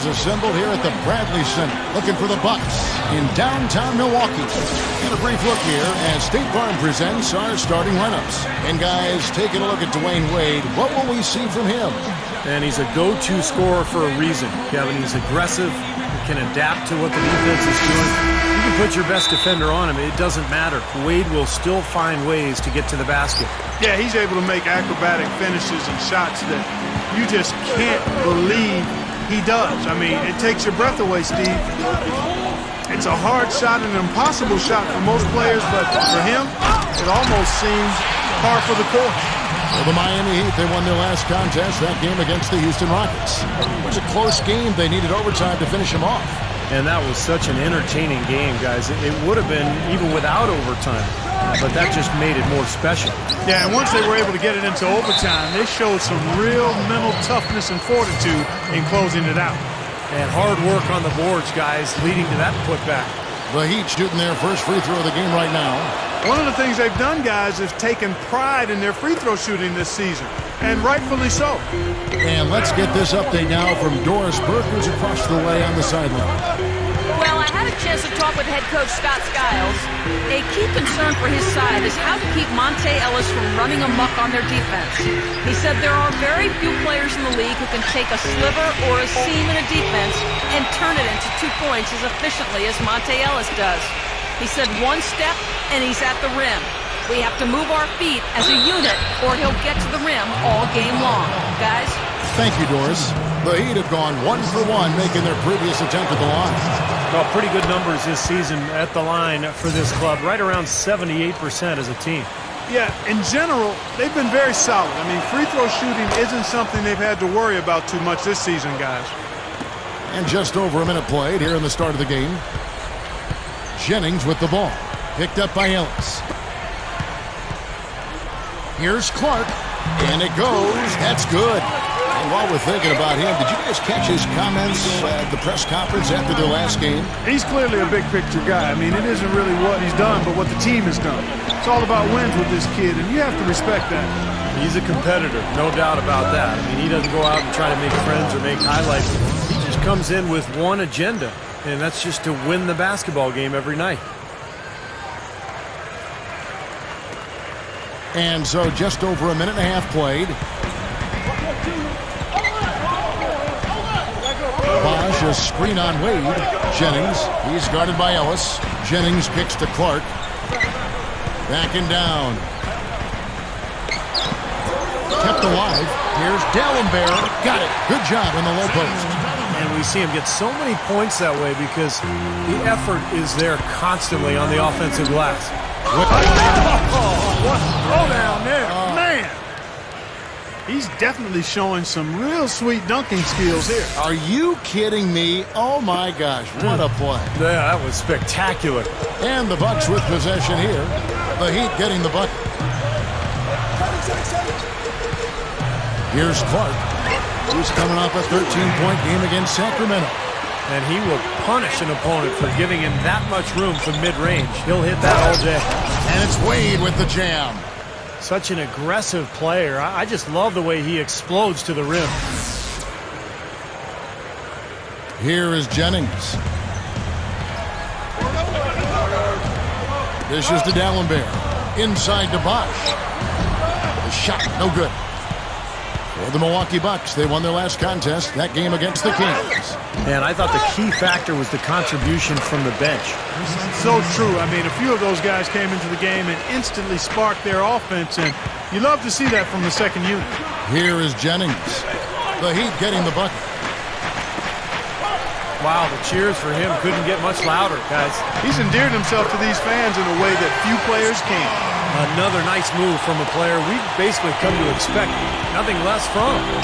assembled here at the Bradley Center, looking for the Bucks in downtown Milwaukee. And a brief look here as State Farm presents our starting lineups. And guys, taking a look at Dwayne Wade, what will we see from him? And he's a go-to scorer for a reason, Kevin. He's aggressive, can adapt to what the defense is doing. You can put your best defender on him, it doesn't matter. Wade will still find ways to get to the basket. Yeah, he's able to make acrobatic finishes and shots that you just can't believe he does. I mean, it takes your breath away, Steve. It's a hard shot, an impossible shot for most players, but for him, it almost seems par for the course. Well, the Miami Heat, they won their last contest, that game against the Houston Rockets. It was a close game. They needed overtime to finish them off. And that was such an entertaining game, guys. It would have been even without overtime, but that just made it more special. Yeah, and once they were able to get it into overtime, they showed some real mental toughness and fortitude in closing it out. And hard work on the boards, guys, leading to that putback. The Heat shooting their first free throw of the game right now. One of the things they've done, guys, is taken pride in their free throw shooting this season, and rightfully so. And let's get this update now from Doris Burke, who's across the way on the sideline. Well, I had a chance to talk with head coach Scott Skiles. A key concern for his side is how to keep Monte Ellis from running amok on their defense. He said there are very few players in the league who can take a sliver or a seam in a defense and turn it into 2 points as efficiently as Monte Ellis does. He said one step and he's at the rim. We have to move our feet as a unit or he'll get to the rim all game long. Guys? Thank you, Doris. The Heat have gone 1 for 1, making their previous attempt at the line. Well, pretty good numbers this season at the line for this club, right around 78% as a team. Yeah, in general, they've been very solid. I mean, free throw shooting isn't something they've had to worry about too much this season, guys. And just over a minute played here in the start of the game. Jennings with the ball. Picked up by Ellis. Here's Clark. And it goes. That's good. And while we're thinking about him, did you guys catch his comments at the press conference after their last game? He's clearly a big picture guy. I mean, it isn't really what he's done, but what the team has done. It's all about wins with this kid, and you have to respect that. He's a competitor, no doubt about that. I mean, he doesn't go out and try to make friends or make highlights. He just comes in with one agenda, and that's just to win the basketball game every night. And so just over a minute and a half played. Bosh, a screen on Wade. Jennings, he's guarded by Ellis. Jennings kicks to Clark. Backing down. Kept alive. Here's D'Alembert. Got it. Good job in the low post. And we see him get so many points that way because the effort is there constantly on the offensive glass. What throw down there, man! He's definitely showing some real sweet dunking skills here. Are you kidding me? Oh my gosh, what a play. Yeah, that was spectacular. And the Bucks with possession here. The Heat getting the bucket. Here's Clark. He's coming off a 13-point game against Sacramento. And he will punish an opponent for giving him that much room from mid-range. He'll hit that all day. And it's Wade with the jam. Such an aggressive player. I just love the way he explodes to the rim. Here is Jennings. Dishes to D'Alembert. Inside to Bosh. The shot, no good. For the Milwaukee Bucks, they won their last contest, that game against the Kings. And I thought the key factor was the contribution from the bench. So true. I mean, a few of those guys came into the game and instantly sparked their offense, and you love to see that from the second unit. Here is Jennings. The Heat getting the bucket. Wow, the cheers for him couldn't get much louder, guys. He's endeared himself to these fans in a way that few players can. Another nice move from a player we've basically come to expect nothing less from him.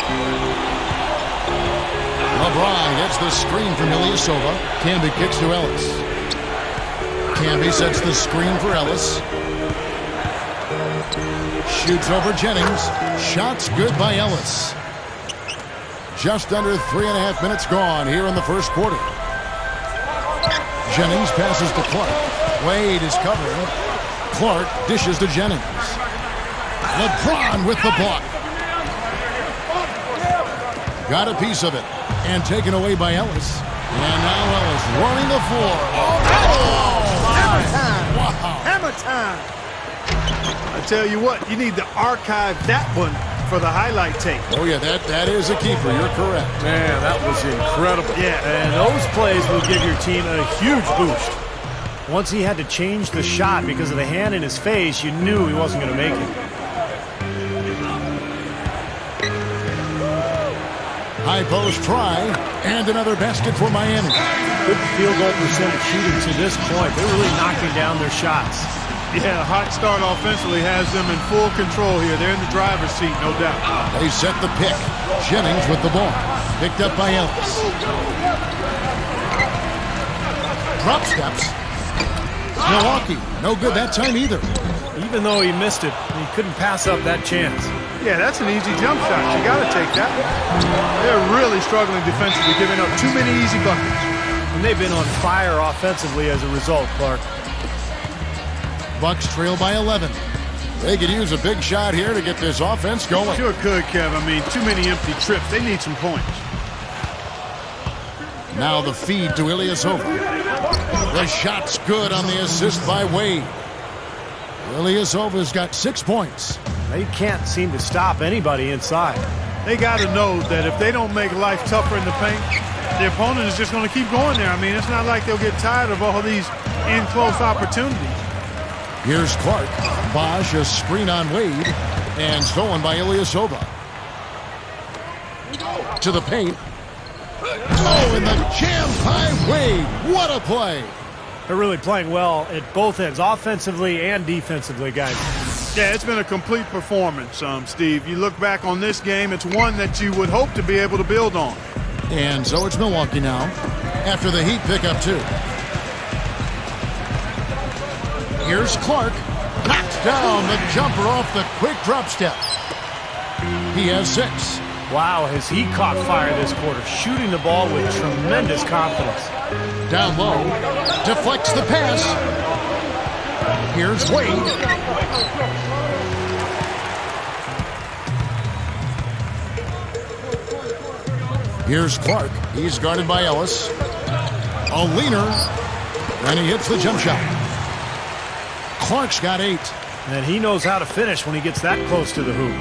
LeBron gets the screen from Ilyasova. Camby kicks to Ellis. Camby sets the screen for Ellis. Shoots over Jennings. Shots good by Ellis. Just under 3.5 minutes gone here in the first quarter. Jennings passes to Clark. Wade is covering. Clark dishes to Jennings. LeBron with the block. Got a piece of it. And taken away by Ellis. And now Ellis running the floor. Hammer time! Wow. Hammer time! I tell you what, you need to archive that one for the highlight tape. Oh, yeah, that is a keeper. You're correct. Man, that was incredible. Yeah. And those plays will give your team a huge boost. Once he had to change the shot because of the hand in his face, you knew he wasn't going to make it. High post try, and another basket for Miami. Good field goal percentage shooting to this point. They're really knocking down their shots. Yeah, a hot start offensively has them in full control here. They're in the driver's seat, no doubt. They set the pick. Jennings with the ball. Picked up by Ellis. Drop steps. Milwaukee, no good that time either. Even though he missed it, he couldn't pass up that chance. Yeah, that's an easy jump shot. You got to take that. They're really struggling defensively, giving up too many easy buckets. And they've been on fire offensively as a result, Clark. Bucks trail by 11. They could use a big shot here to get this offense going. Sure could, Kev. I mean, too many empty trips. They need some points. Now the feed to Ilyasova. The shot's good on the assist by Wade. Ilyasova's got 6 points. They can't seem to stop anybody inside. They got to know that if they don't make life tougher in the paint, the opponent is just going to keep going there. I mean, it's not like they'll get tired of all these in-close opportunities. Here's Clark. Bosh, a screen on Wade, and stolen by Ilyasova. To the paint. Oh, and the jam by Wade. What a play. They're really playing well at both ends, offensively and defensively, guys. Yeah, it's been a complete performance, Steve. You look back on this game, it's one that you would hope to be able to build on. And so it's Milwaukee now, after the Heat pick up 2. Here's Clark. Knocks down the jumper off the quick drop step. He has 6. Wow, has he caught fire this quarter, shooting the ball with tremendous confidence. Down low, deflects the pass. Here's Wade. Here's Clark. He's guarded by Ellis. A leaner, and he hits the jump shot. Clark's got 8. And he knows how to finish when he gets that close to the hoop.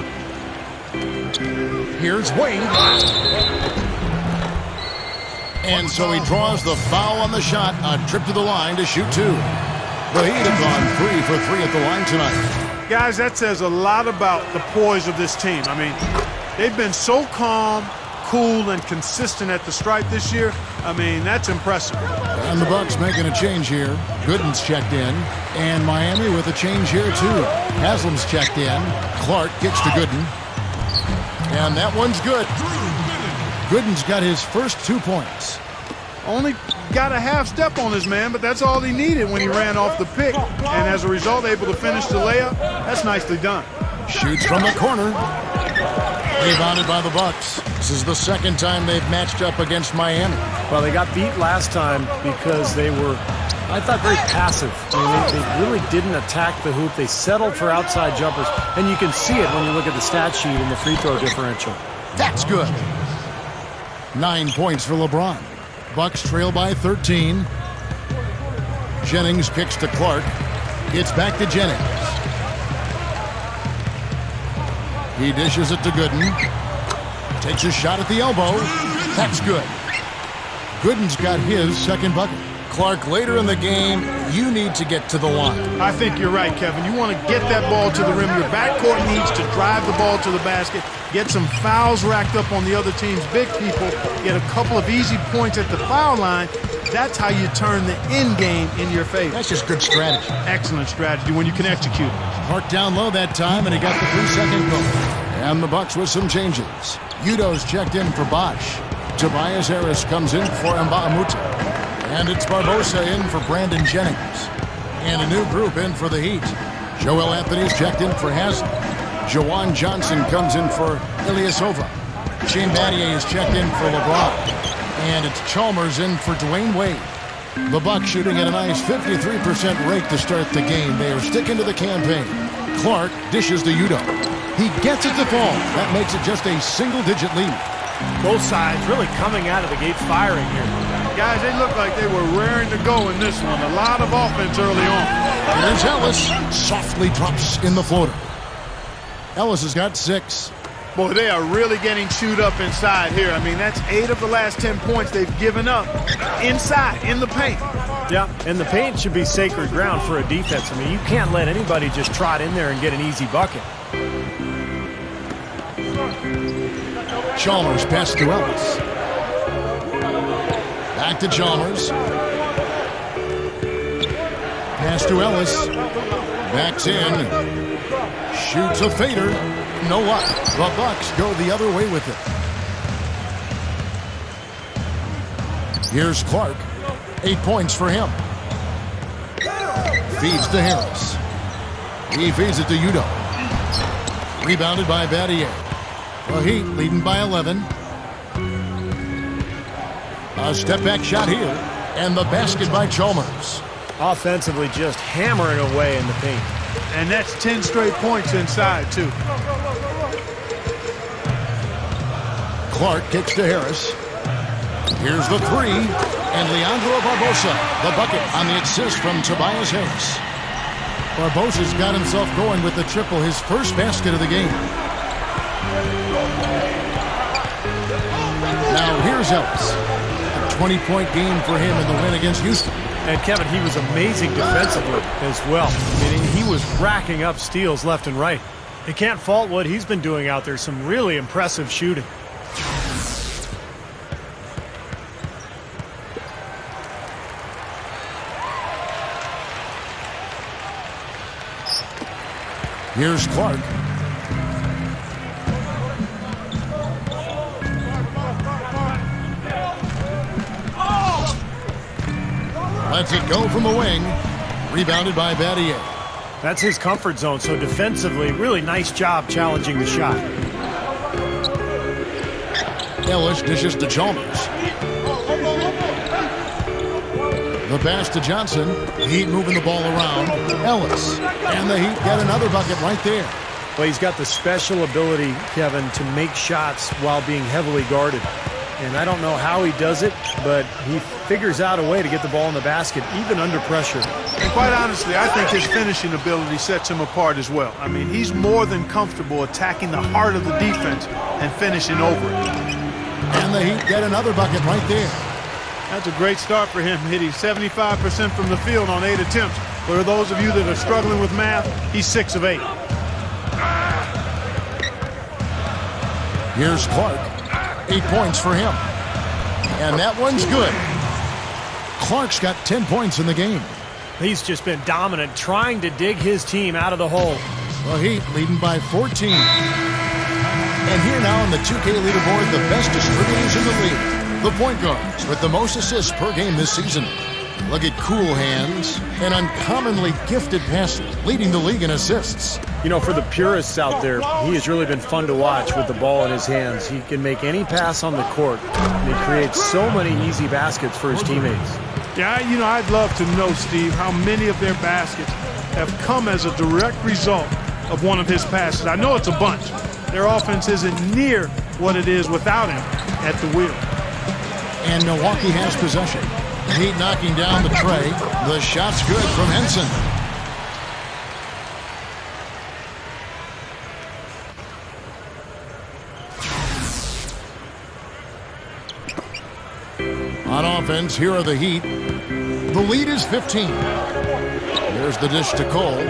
Here's Wade. And so he draws the foul on the shot. A trip to the line to shoot 2. The Heat have gone 3 for 3 at the line tonight. Guys, that says a lot about the poise of this team. I mean, they've been so calm, cool, and consistent at the stripe this year. I mean, that's impressive. And the Bucks making a change here. Gooden's checked in. And Miami with a change here, too. Haslam's checked in. Clark gets to Gooden. And that one's good. Gooden's got his first 2 points. Only got a half step on his man, but that's all he needed when he ran off the pick. And as a result, able to finish the layup. That's nicely done. Shoots from the corner. Rebounded by the Bucks. This is the second time they've matched up against Miami. Well, they got beat last time because they were, I thought, very passive. I mean, they really didn't attack the hoop. They settled for outside jumpers. And you can see it when you look at the stat sheet and the free throw differential. That's good. 9 points for LeBron. Bucks trail by 13. Jennings kicks to Clark. Gets back to Jennings. He dishes it to Gooden. Takes a shot at the elbow. That's good. Gooden's got his second bucket. Clark, later in the game, you need to get to the line. I think you're right, Kevin. You want to get that ball to the rim. Your backcourt needs to drive the ball to the basket, get some fouls racked up on the other team's big people, get a couple of easy points at the foul line. That's how you turn the end game in your favor. That's just good strategy. Excellent strategy when you can execute. Clark down low that time, and he got the 3-second goal. And the Bucks with some changes. Udo's checked in for Bosh. Tobias Harris comes in for Mbaamuta. And it's Barbosa in for Brandon Jennings. And a new group in for the Heat. Joel Anthony's checked in for Haslam. Jawan Johnson comes in for Ilyasova. Shane Battier is checked in for LeBron. And it's Chalmers in for Dwayne Wade. The Bucks shooting at a nice 53% rate to start the game. They are sticking to the campaign. Clark dishes to Udo. He gets it to fall. That makes it just a single-digit lead. Both sides really coming out of the gate firing here. Guys, they look like they were raring to go in this one. A lot of offense early on. Here's Ellis. Softly drops in the floater. Ellis has got 6. Boy, they are really getting chewed up inside here. I mean, that's 8 of the last 10 points they've given up inside, in the paint. Yeah, and the paint should be sacred ground for a defense. I mean, you can't let anybody just trot in there and get an easy bucket. Chalmers pass to Ellis. Back to Chalmers. Pass to Ellis. Backs in. Shoots a fader. No luck. The Bucks go the other way with it. Here's Clark. 8 points for him. Feeds to Harris. He feeds it to Udo. Rebounded by Battier. The Heat leading by 11. A step-back shot here. And the basket by Chalmers. Offensively just hammering away in the paint. And that's 10 straight points inside, too. Clark kicks to Harris. Here's the 3. And Leandro Barbosa, the bucket on the assist from Tobias Harris. Barbosa's got himself going with the triple, his first basket of the game. Now here's Ellis. A 20-point game for him in the win against Houston. And Kevin, he was amazing defensively as well. I mean, he was racking up steals left and right. You can't fault what he's been doing out there. Some really impressive shooting. Here's Clark. Lets it go from the wing. Rebounded by Battier. That's his comfort zone, so defensively, really nice job challenging the shot. Ellis dishes to Chalmers. The pass to Johnson. Heat moving the ball around. Ellis. And the Heat get another bucket right there. Well, he's got the special ability, Kevin, to make shots while being heavily guarded. And I don't know how he does it, but he figures out a way to get the ball in the basket, even under pressure. And quite honestly, I think his finishing ability sets him apart as well. I mean, he's more than comfortable attacking the heart of the defense and finishing over it. And the Heat get another bucket right there. That's a great start for him, hitting 75% from the field on 8 attempts. For those of you that are struggling with math, he's 6 of 8. Here's Clark. 8 points for him. And that one's good. Clark's got 10 points in the game. He's just been dominant, trying to dig his team out of the hole. The Heat leading by 14. And here now on the 2K leaderboard, the best distributors in the league. The point guards with the most assists per game this season. Look at cool hands and uncommonly gifted passing, leading the league in assists. You know, for the purists out there, he has really been fun to watch with the ball in his hands. He can make any pass on the court, and he creates so many easy baskets for his teammates. Yeah, you know, I'd love to know, Steve, how many of their baskets have come as a direct result of one of his passes. I know it's a bunch. Their offense isn't near what it is without him at the wheel. And Milwaukee has possession. Heat knocking down the tray. The shot's good from Henson. On offense, here are the Heat. The lead is 15. There's the dish to Cole.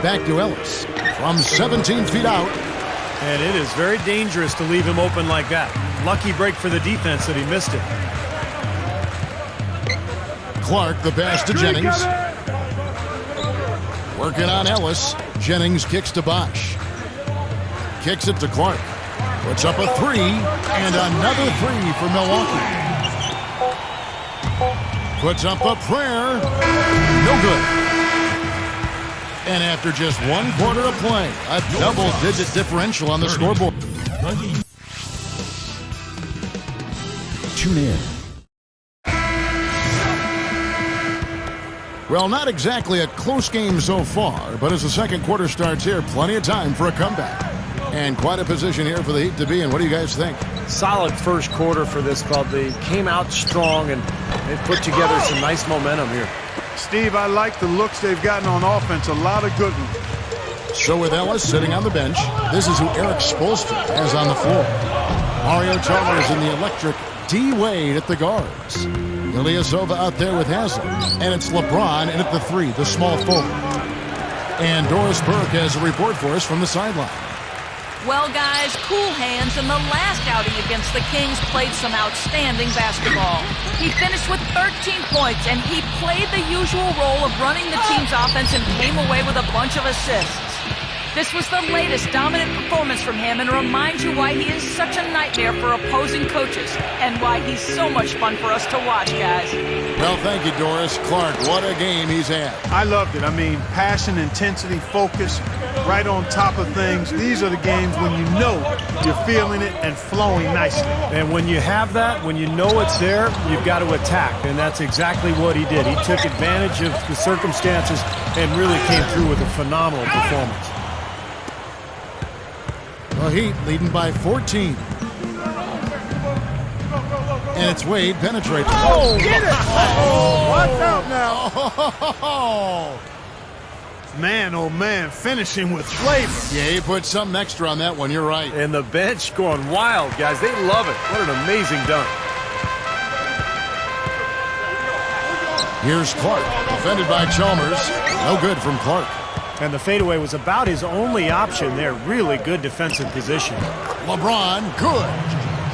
Back to Ellis. From 17 feet out. And it is very dangerous to leave him open like that. Lucky break for the defense that he missed it. Clark, the pass to Jennings. Working on Ellis. Jennings kicks to Bosh. Kicks it to Clark. Puts up a 3, and another 3 for Milwaukee. Puts up a prayer. No good. And after just 1 quarter of play, a double-digit differential on the scoreboard. Tune in. Well, not exactly a close game so far, but as the second quarter starts here, plenty of time for a comeback. And quite a position here for the Heat to be in. What do you guys think? Solid first quarter for this club. They came out strong and they put together some nice momentum here. Steve, I like the looks they've gotten on offense. A lot of good ones. So with Ellis sitting on the bench, this is who Eric Spoelstra has on the floor. Mario Chalmers in the electric D. Wade at the guards. Ilyasova out there with Haslam. And it's LeBron in at the 3, the small forward. And Doris Burke has a report for us from the sideline. Well, guys, cool hands in the last outing against the Kings played some outstanding basketball. He finished with 13 points, and he played the usual role of running the team's offense and came away with a bunch of assists. This was the latest dominant performance from him and reminds you why he is such a nightmare for opposing coaches and why he's so much fun for us to watch, guys. Well, thank you, Doris. Clark, what a game he's had. I loved it. I mean, passion, intensity, focus, right on top of things. These are the games when you know you're feeling it and flowing nicely. And when you have that, when you know it's there, you've got to attack. And that's exactly what he did. He took advantage of the circumstances and really came through with a phenomenal performance. The Heat leading by 14. And it's Wade penetrating. Oh, get it! Oh, watch out now. Oh, man, oh man, finishing with flavor. yeah, he put something extra on that one. You're right. And the bench going wild, guys. They love it. What an amazing dunk. Here's Clark, defended by Chalmers. No good from Clark. And the fadeaway was about his only option there. Really good defensive position. LeBron, good.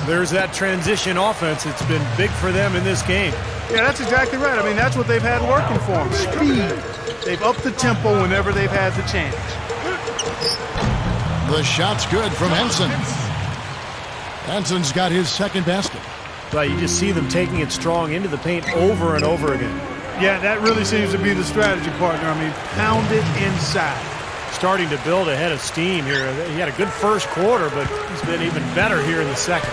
There's that transition offense. It's been big for them in this game. Yeah, that's exactly right. I mean, that's what they've had working for them. Speed. They've upped the tempo whenever they've had the chance. The shot's good from Henson. Henson's got his second basket. But you just see them taking it strong into the paint over and over again. Yeah, that really seems to be the strategy, partner. I mean, pound it inside. Starting to build a head of steam here. He had a good first quarter, but he's been even better here in the second.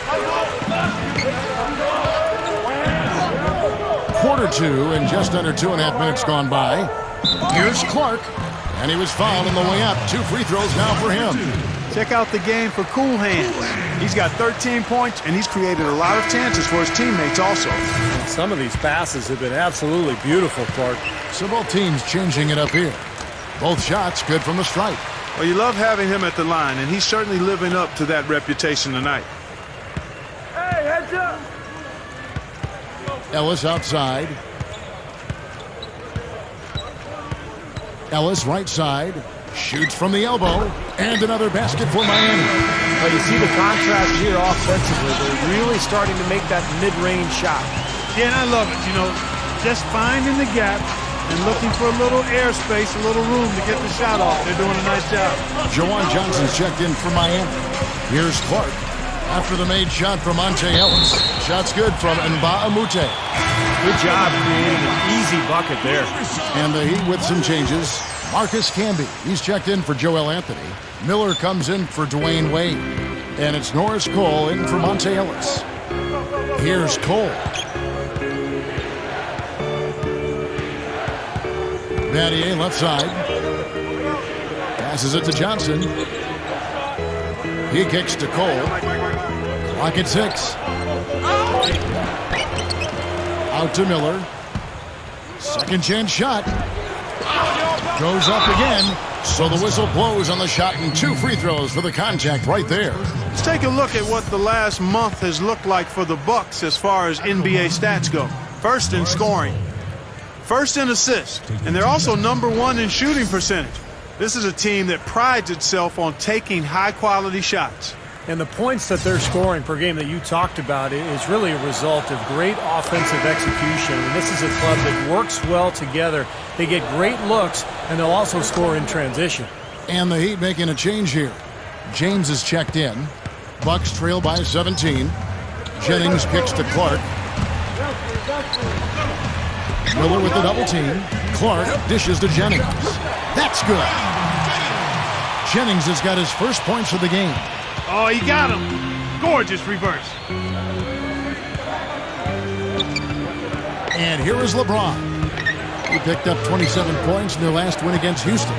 Quarter 2 and just under 2.5 minutes gone by. Here's Clark. And he was fouled on the way up. 2 free throws now for him. Check out the game for cool hands. He's got 13 points, and he's created a lot of chances for his teammates also. And some of these passes have been absolutely beautiful, Clark. So both teams changing it up here. Both shots good from the stripe. Well, you love having him at the line, and he's certainly living up to that reputation tonight. Hey, heads up! Ellis outside. Ellis right side. Shoots from the elbow. And another basket for Miami. But you see the contrast here offensively. They're really starting to make that mid-range shot. Yeah, and I love it. You know, just finding the gap and looking for a little airspace, a little room to get the shot off. They're doing a nice job. Jawan Johnson's checked in for Miami. Here's Clark. After the made shot from Monte Ellis. Shot's good from Nba2K13. Good job creating an easy bucket there. And the Heat with some changes. Marcus Camby, he's checked in for Joel Anthony. Miller comes in for Dwayne Wade. And it's Norris Cole in for Monte Ellis. Here's Cole. Battier left side. Passes it to Johnson. He kicks to Cole. Clock at 6. Out to Miller. Second chance shot. Goes up again. So the whistle blows on the shot and 2 free throws for the contact right there. Let's take a look at what the last month has looked like for the Bucks as far as NBA stats go. First in scoring. First in assists. And they're also #1 in shooting percentage. This is a team that prides itself on taking high-quality shots. And the points that they're scoring per game that you talked about is really a result of great offensive execution. And this is a club that works well together. They get great looks, and they'll also score in transition. And the Heat making a change here. James is checked in. Bucks trail by 17. Jennings kicks to Clark. Miller with the double team. Clark dishes to Jennings. That's good. Jennings has got his first points of the game. Oh, he got him. Gorgeous reverse. And here is LeBron. He picked up 27 points in their last win against Houston.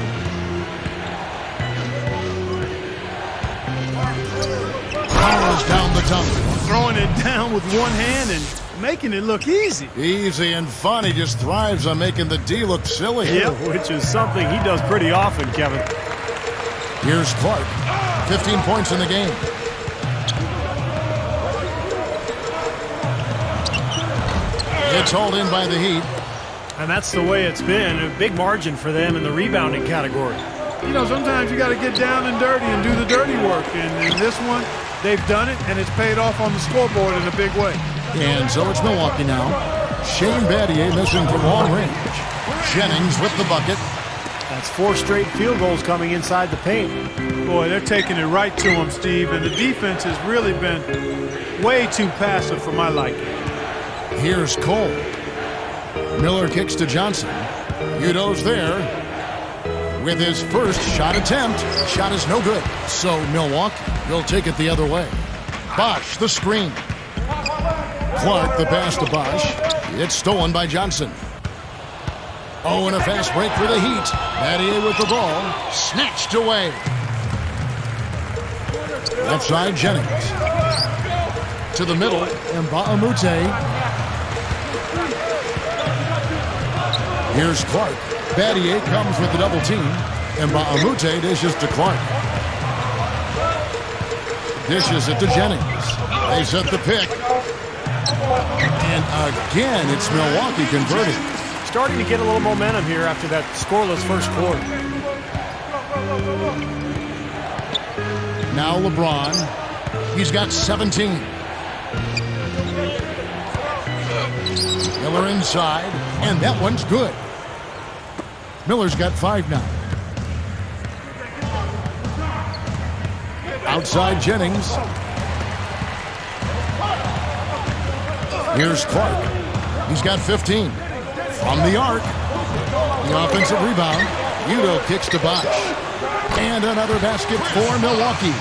Powers down the tongue. Throwing it down with one hand and making it look easy. Easy and fun. He just thrives on making the D look silly. Yep, which is something he does pretty often, Kevin. Here's Clark. 15 points in the game. It's hauled in by the Heat. And that's the way it's been. A big margin for them in the rebounding category. You know, sometimes you got to get down and dirty and do the dirty work. And in this one, they've done it, and it's paid off on the scoreboard in a big way. And so it's Milwaukee now. Shane Battier missing from long range. Jennings with the bucket. That's 4 straight field goals coming inside the paint. Boy, they're taking it right to him, Steve. And the defense has really been way too passive for my liking. Here's Cole. Miller kicks to Johnson. Udo's there with his first shot attempt. Shot is no good. So Milwaukee will take it the other way. Bosh the screen. Clark the pass to Bosh. It's stolen by Johnson. Oh, and a fast break for the Heat. Battier with the ball. Snatched away. Left side, Jennings. To the middle, Nba2K13. Here's Clark. Battier comes with the double team. Nba2K13 dishes to Clark. Dishes it to Jennings. They set the pick. And again, it's Milwaukee converting. Starting to get a little momentum here after that scoreless first quarter. Now LeBron. He's got 17. Miller inside, and that one's good. Miller's got 5 now. Outside Jennings. Here's Clark. He's got 15. From the arc. The offensive rebound. Udo kicks to Bosh. And another basket for Milwaukee.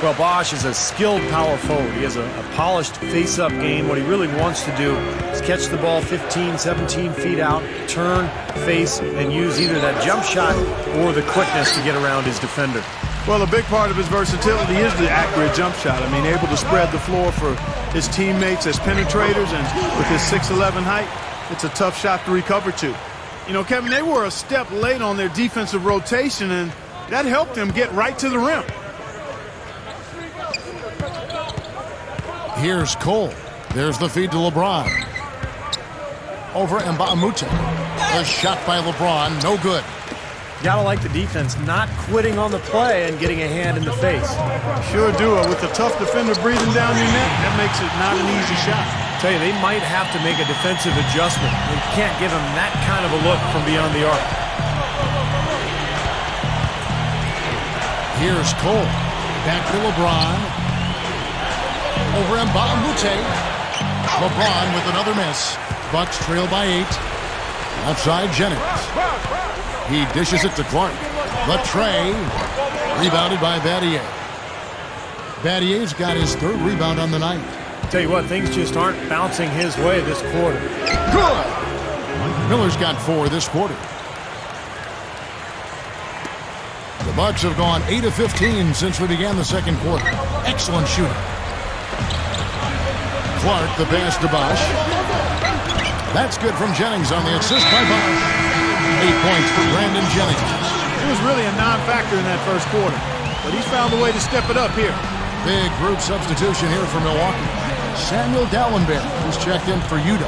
Well, Bosh is a skilled power forward. He has a polished face-up game. What he really wants to do is catch the ball 15, 17 feet out, turn, face, and use either that jump shot or the quickness to get around his defender. Well, a big part of his versatility is the accurate jump shot. I mean, able to spread the floor for his teammates as penetrators, and with his 6'11" height, it's a tough shot to recover to. You know, Kevin, they were a step late on their defensive rotation, and that helped them get right to the rim. Here's Cole. There's the feed to LeBron. Over Nba2K13. A shot by LeBron, no good. Gotta like the defense not quitting on the play and getting a hand in the face. Sure do. With a tough defender breathing down your neck, that makes it not an easy shot. Tell you, they might have to make a defensive adjustment. They can't give him that kind of a look from beyond the arc. Here's Cole. Back to LeBron. Over Nba2K13. LeBron with another miss. Bucks trail by 8. Outside Jennings. He dishes it to Clark. The tray. Rebounded by Battier. Battier's got his 3rd rebound on the night. Tell you what, things just aren't bouncing his way this quarter. Good! Miller's got 4 this quarter. The Bucks have gone 8 of 15 since we began the second quarter. Excellent shooting. Clark, the pass to Bosh. That's good from Jennings on the assist by Bosh. 8 points for Brandon Jennings. It was really a non-factor in that first quarter, but he's found a way to step it up here. Big group substitution here for Milwaukee. Samuel Dallenberg, who's checked in for Udo.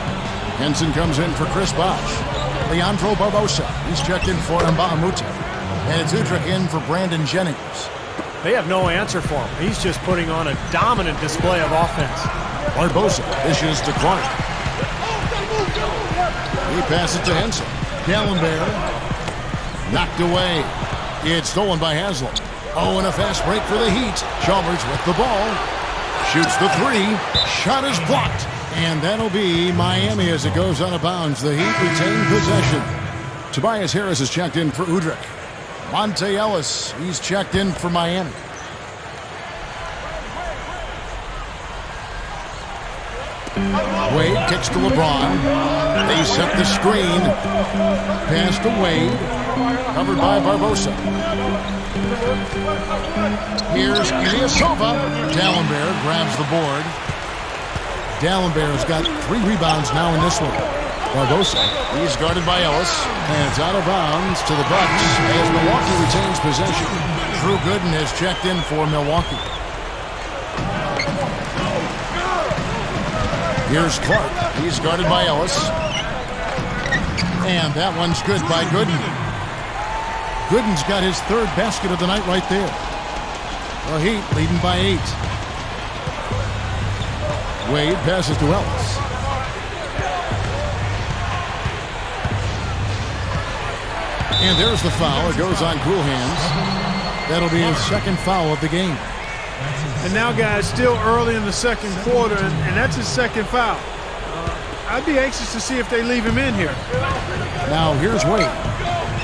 Henson comes in for Chris Bosh. Leandro Barbosa, he's checked in for Nba2K13. And it's Udrich in for Brandon Jennings. They have no answer for him. He's just putting on a dominant display of offense. Barbosa dishes to Clark. He passes to Henson. Dallenberg knocked away. It's stolen by Haslam. Oh, and a fast break for the Heat. Chalmers with the ball. Shoots the 3. Shot is blocked. And that'll be Miami as it goes out of bounds. The Heat retain possession. Tobias Harris is checked in for Udrich. Monte Ellis, he's checked in for Wade kicks to LeBron. They set the screen. Pass to Wade. Covered by Barbosa. Here's Ilyasova. D'Alembert grabs the board. D'Alembert's got 3 rebounds now in this one. Barbosa, he's guarded by Ellis, and it's out of bounds to the Bucks as Milwaukee retains possession. Drew Gooden has checked in for Milwaukee. Here's Clark. He's guarded by Ellis. And that one's good by Gooden. Gooden's got his 3rd basket of the night right there. The Heat leading by 8. Wade passes to Ellis. And there's the foul. It goes on cool hands. That'll be his 2nd foul of the game. And now, guys, still early in the 2nd quarter, and that's his 2nd foul. I'd be anxious to see if they leave him in here. Now, here's Wade.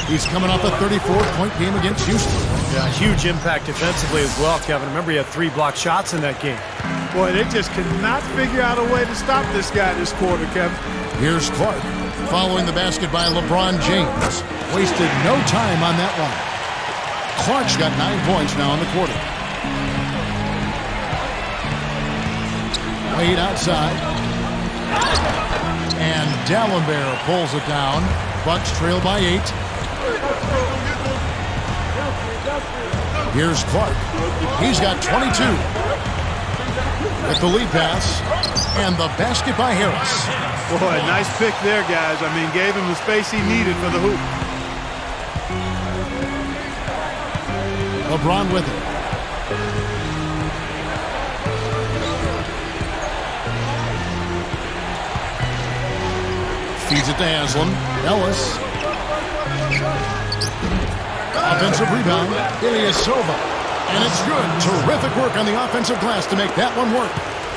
He's coming off a 34-point game against Houston. Yeah, huge impact defensively as well, Kevin. Remember, he had 3 blocked shots in that game. Boy, they just could not figure out a way to stop this guy this quarter, Kevin. Here's Clark, following the basket by LeBron James. Wasted no time on that one. Clark's got 9 points now in the quarter. Wade outside. And D'Alembert pulls it down. Bucks trail by 8. Here's Clark. He's got 22. With the lead pass. And the basket by Harris. Boy, nice pick there, guys. I mean, gave him the space he needed for the hoop. LeBron with it. Feeds it to Haslam. Ellis. Offensive rebound. Ilyasova. And it's good. Terrific work on the offensive glass to make that one work.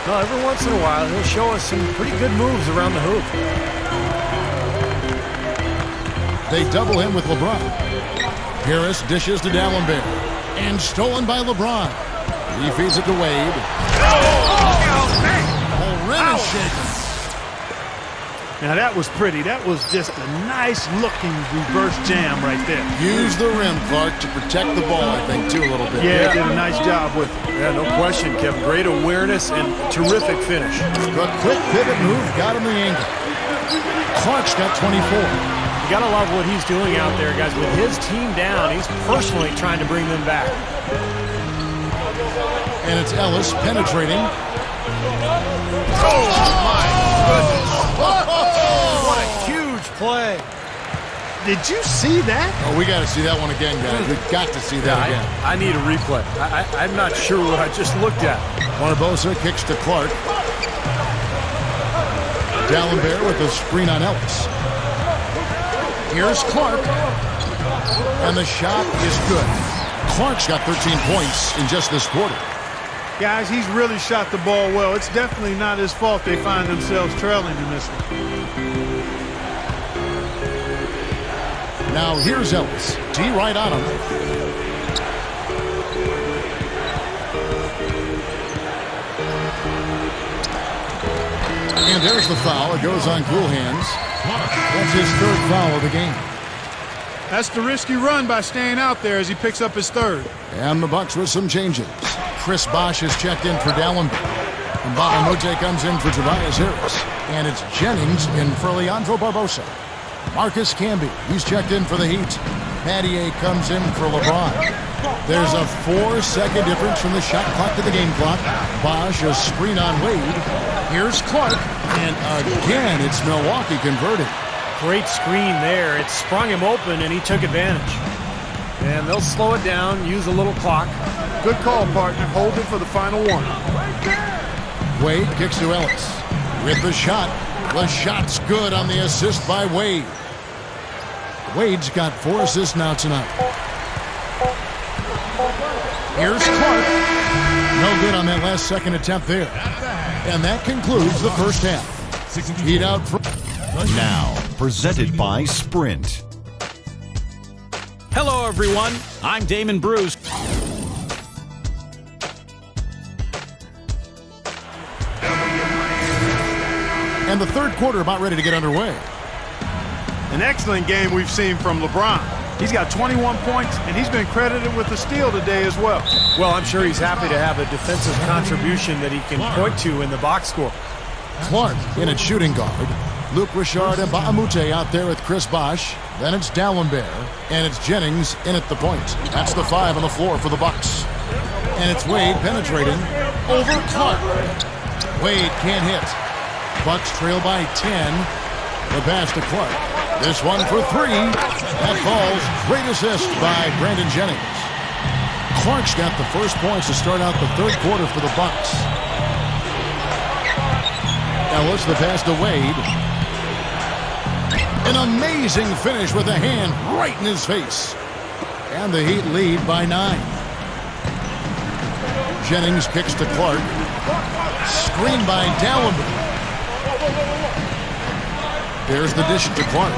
Well, every once in a while, he'll show us some pretty good moves around the hoop. They double him with LeBron. Harris dishes to D'Alembert. And stolen by LeBron. He feeds it to Wade. Whole rim is shaken. Now that was pretty. That was just a nice-looking reverse jam right there. Use the rim, Clark, to protect the ball, I think, too, a little bit. Yeah, did a nice job with it. Yeah, no question, Kevin. Great awareness and terrific finish. The quick pivot move got him the angle. Clark's got 24. You got to love what he's doing out there, guys. With his team down, he's personally trying to bring them back. And it's Ellis penetrating. Oh, my goodness. What a huge play. Did you see that? Oh, we got to see that one again, guys. We've got to see that again. I need a replay. I'm not sure what I just looked at. Barbosa kicks to Clark. D'Alembert with the screen on Ellis. Here's Clark. And the shot is good. Clark's got 13 points in just this quarter. Guys, he's really shot the ball well. It's definitely not his fault they find themselves trailing in this one. Now here's Ellis. D right on him. And there's the foul. It goes on cool hands. That's his 3rd foul of the game. That's the risky run by staying out there as he picks up his 3rd. And the Bucks with some changes. Chris Bosh has checked in for D'Alembert. And Bobby Mote comes in for Tobias Harris. And it's Jennings in for Leandro Barbosa. Marcus Camby, he's checked in for the Heat. Mattier comes in for LeBron. There's a 4-second difference from the shot clock to the game clock. Bosh, a screen on Wade. Here's Clark. And again, it's Milwaukee converted. Great screen there. It sprung him open, and he took advantage. And they'll slow it down, use a little clock. Good call, partner. Hold it for the final one. Wade kicks to Ellis. With the shot. The shot's good on the assist by Wade. Wade's got 4 assists now tonight. Here's Clark. No good on that last second attempt there. And that concludes the first half. Heat out from... Now, presented by Sprint. Hello, everyone. I'm Damon Bruce. And the third quarter about ready to get underway. An excellent game we've seen from LeBron. He's got 21 points, and he's been credited with a steal today as well. Well, I'm sure he's happy to have a defensive contribution that he can point to in the box score. Clark in at shooting guard. Luke Richard and Baamute out there with Chris Bosh. Then it's Dallenberg, and it's Jennings in at the point. That's the 5 on the floor for the Bucks. And it's Wade penetrating over Clark. Wade can't hit. Bucks trail by 10. The pass to Clark. This one for 3. That falls. Great assist by Brandon Jennings. Clark's got the first points to start out the third quarter for the Bucks. Ellis, the pass to Wade. An amazing finish with a hand right in his face. And the Heat lead by 9. Jennings kicks to Clark. Screen by Dallenberg. There's the dish to Clark.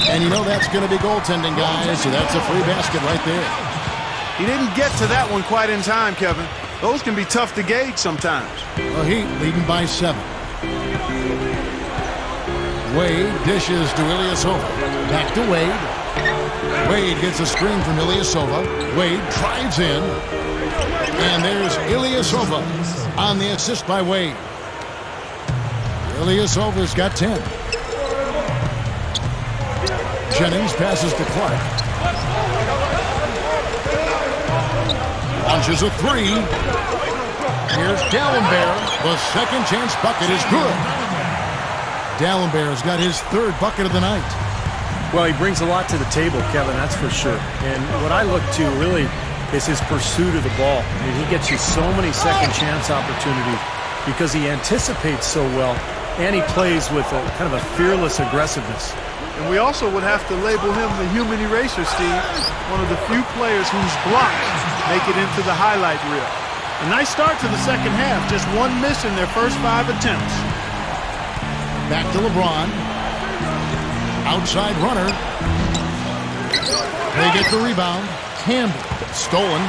And you know that's going to be goaltending, guys, so that's a free basket right there. He didn't get to that one quite in time, Kevin. Those can be tough to gauge sometimes. The Heat leading by 7. Wade dishes to Ilyasova. Back to Wade. Wade gets a screen from Ilyasova. Wade drives in. And there's Ilyasova on the assist by Wade. Ilyasova's got 10. Jennings passes to Clark. Launches a 3. Here's Dallenberg. The second chance bucket is good. Dallenberg's got his third bucket of the night. Well, he brings a lot to the table, Kevin, that's for sure. And what I look to really is his pursuit of the ball. I mean, he gets you so many second chance opportunities because he anticipates so well, and he plays with a kind of a fearless aggressiveness. And we also would have to label him the human eraser, Steve. One of the few players whose blocks make it into the highlight reel. A nice start to the second half. Just one miss in their first 5 attempts. Back to LeBron. Outside runner. They get the rebound. Campbell. Stolen.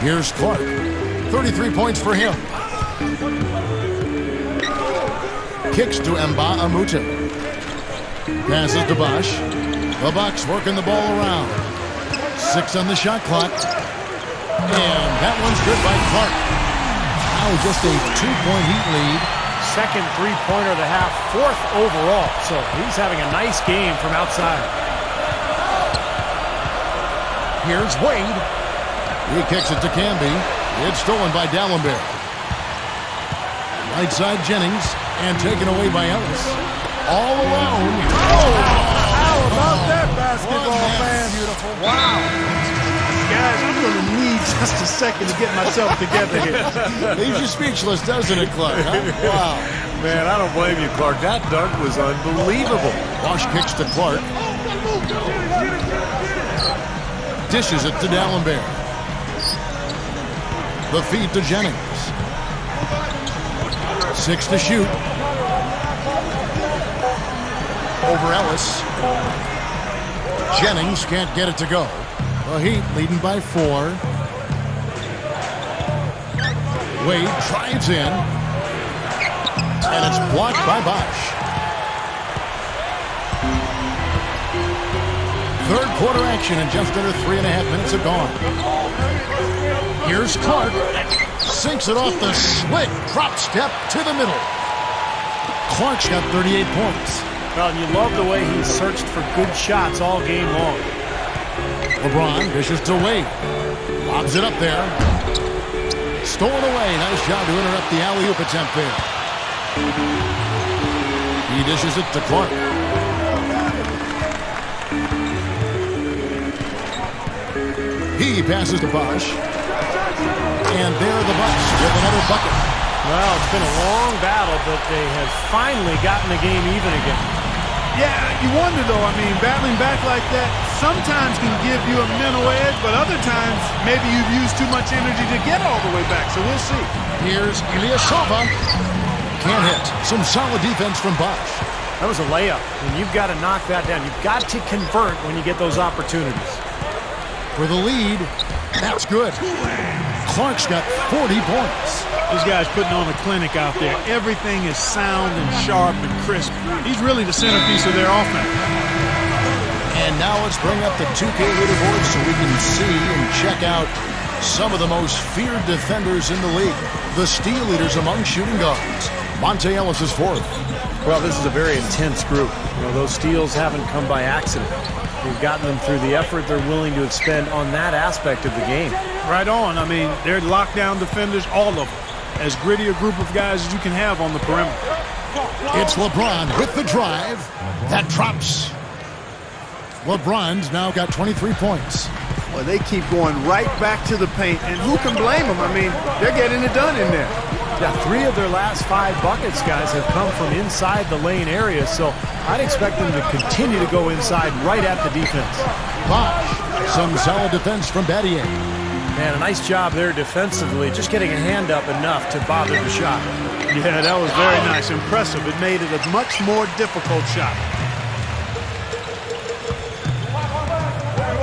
Here's Clark. 33 points for him. Kicks to Mbah-a-Moute. Passes to Bosh. The Bucks working the ball around. 6 on the shot clock. And that one's good by Clark. Now just a 2-point Heat lead. Second three-pointer of the half, 4th overall. So he's having a nice game from outside. Here's Wade. He kicks it to Camby. It's stolen by Dallenberg. Right side Jennings. And taken away by Ellis. All alone. Oh! How about that basketball, man? Beautiful. Wow. Guys, I'm going to need just a second to get myself together here. Leaves you speechless, doesn't it, Clark? Huh? Wow. Man, I don't blame you, Clark. That dunk was unbelievable. Bosh kicks to Clark. Dishes it to Dallenberg. The feed to Jennings. 6 to shoot. Over Ellis. Jennings can't get it to go. The Heat leading by 4. Wade drives in. And it's blocked by Bosh. Third quarter action and just under 3.5 minutes have gone. Here's Clark. Sinks it off the slick drop step to the middle. Clark's got 38 points. Well, and you love the way he searched for good shots all game long. LeBron dishes to Wade. Lobs it up there. Stolen away. Nice job to interrupt the alley-oop attempt there. He dishes it to Clark. He passes to Bosh. And there are the Bucks with another bucket. Well, it's been a long battle, but they have finally gotten the game even again. Yeah, you wonder, though, I mean, battling back like that sometimes can give you a mental edge, but other times maybe you've used too much energy to get all the way back, so we'll see. Here's Ilyasova. Can't hit. Some solid defense from Bosh. That was a layup, and you've got to knock that down. You've got to convert when you get those opportunities. For the lead, That's good. Clark's got 40 points. These guys putting on a clinic out there. Everything is sound and sharp and crisp. He's really the centerpiece of their offense. And now let's bring up the 2K leaderboard so we can see and check out some of the most feared defenders in the league. The steal leaders among shooting guards. Monte Ellis is fourth. Well, this is a very intense group. You know, those steals haven't come by accident. They've gotten them through the effort they're willing to expend on that aspect of the game. Right on. I mean, they're lockdown defenders, all of them. As gritty a group of guys as you can have on the perimeter. It's LeBron with the drive. That drops. LeBron's now got 23 points. Well, they keep going right back to the paint, and who can blame them? I mean, they're getting it done in there. Yeah, 3 of their last 5 buckets, guys, have come from inside the lane area, so I'd expect them to continue to go inside right at the defense. BOSH, some solid defense from Battier. Man, a nice job there defensively, just getting a hand up enough to bother the shot. Yeah, that was very nice, impressive. It made it a much more difficult shot.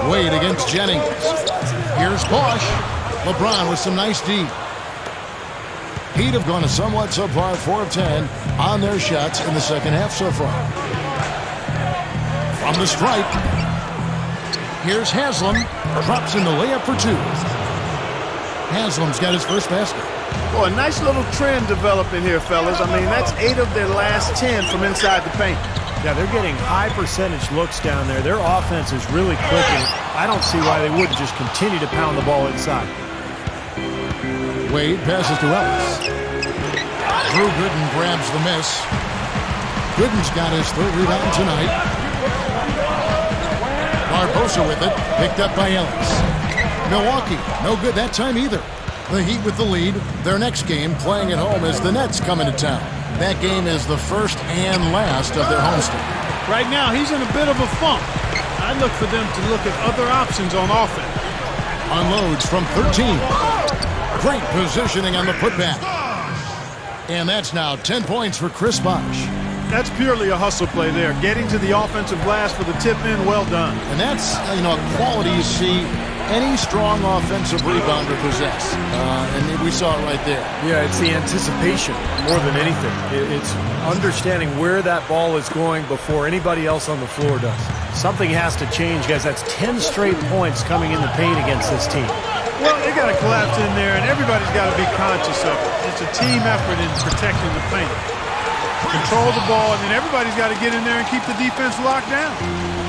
Wade against Jennings. Here's BOSH. LeBron with some nice D. Heat have gone a somewhat subpar 4 of 10 on their shots in the second half so far. From the stripe. Here's Haslam. Drops in the layup for 2. Haslam's got his first basket. Boy, a nice little trend developing here, fellas. I mean, that's 8 of their last 10 from inside the paint. Yeah, they're getting high percentage looks down there. Their offense is really clicking. I don't see why they wouldn't just continue to pound the ball inside. Wade passes to Ellis. Drew Gooden grabs the miss. Gooden's got his 3rd rebound tonight. Barbosa with it, picked up by Ellis. Milwaukee, no good that time either. The Heat with the lead. Their next game playing at home as the Nets come into town. That game is the first and last of their homestand. Right now, he's in a bit of a funk. I look for them to look at other options on offense. Unloads from 13. Great positioning on the putback. And that's now 10 points for Chris BOSH. That's purely a hustle play there. Getting to the offensive glass for the tip in, well done. And that's, a quality you see any strong offensive rebounder possess. And we saw it right there. Yeah, it's the anticipation more than anything. It's understanding where that ball is going before anybody else on the floor does. Something has to change, guys. That's 10 straight points coming in the paint against this team. Well, they got to collapse in there, and everybody's got to be conscious of it. It's a team effort in protecting the paint. Control the ball, and then everybody's got to get in there and keep the defense locked down.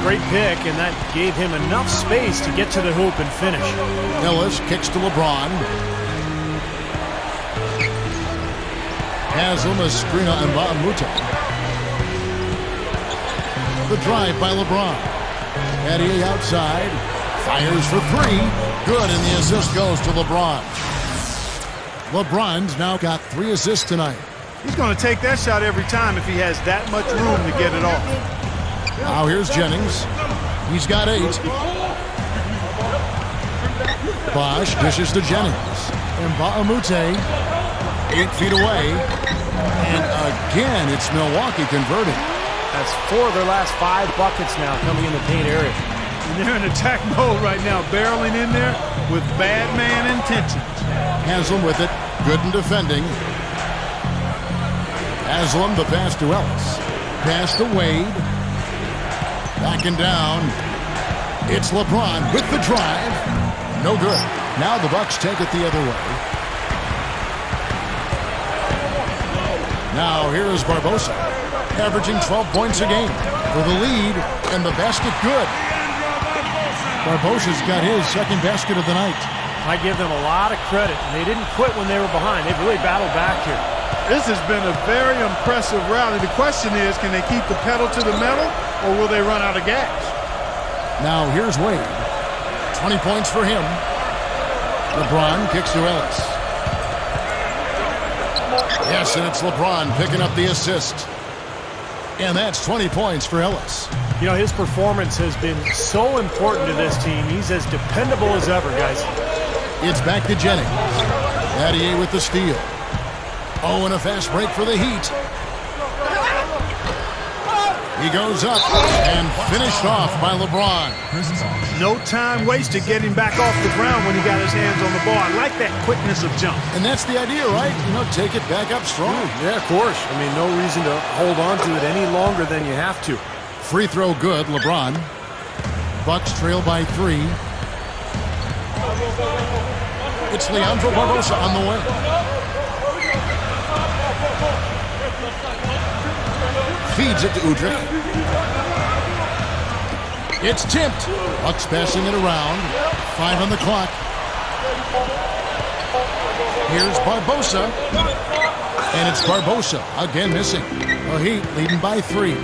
Great pick, and that gave him enough space to get to the hoop and finish. Ellis kicks to LeBron. Haslam, a screen on Mbamute. The drive by LeBron. Eddie outside. Fires for 3. Good, and the assist goes to LeBron. LeBron's now got 3 assists tonight. He's going to take that shot every time if he has that much room to get it off. Now here's Jennings. He's got 8. BOSH dishes to Jennings. Mbamute, 8 feet away. And again, it's Milwaukee converting. That's 4 of their last 5 buckets now coming in the paint area. And they're in attack mode right now, barreling in there with bad man intentions. Haslam with it. Gooden defending. Haslam, the pass to Ellis. Pass to Wade. Backing down. It's LeBron with the drive. No good. Now the Bucks take it the other way. Now here is Barbosa, averaging 12 points a game for the lead, and the basket good. Barbosa's got his 2nd basket of the night. I give them a lot of credit. They didn't quit when they were behind. They've really battled back here. This has been a very impressive rally. The question is, can they keep the pedal to the metal, or will they run out of gas? Now here's Wade. 20 points for him. LeBron kicks to Ellis. Yes, and it's LeBron picking up the assist. And that's 20 points for Ellis. You know, his performance has been so important to this team. He's as dependable as ever, guys. It's back to Jennings. Battier with the steal. Oh, and a fast break for the Heat. He goes up and finished off by LeBron. No time wasted getting back off the ground when he got his hands on the ball. I like that quickness of jump. And that's the idea, right? Take it back up strong. Yeah, of course. I mean, no reason to hold on to it any longer than you have to. Free throw good, LeBron. Bucks trail by 3. It's Leandro Barbosa on the way. Feeds it to Udrih. It's tipped. Bucks passing it around. 5 on the clock. Here's Barbosa. And it's Barbosa again missing. The Heat leading by 3.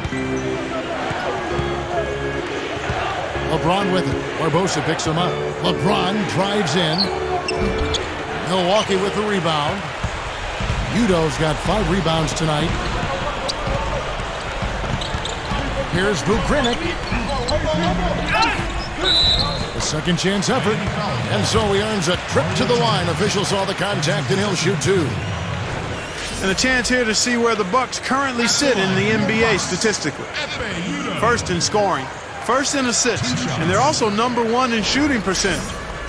LeBron with it. Barbosa picks him up. LeBron drives in. Milwaukee with the rebound. Udo's got 5 rebounds tonight. Here's Vukrinic. A second chance effort. And so he earns a trip to the line. Officials saw the contact and he'll shoot 2. And a chance here to see where the Bucks currently sit in the NBA statistically. First in scoring, first in assists, and they're also #1 in shooting percentage.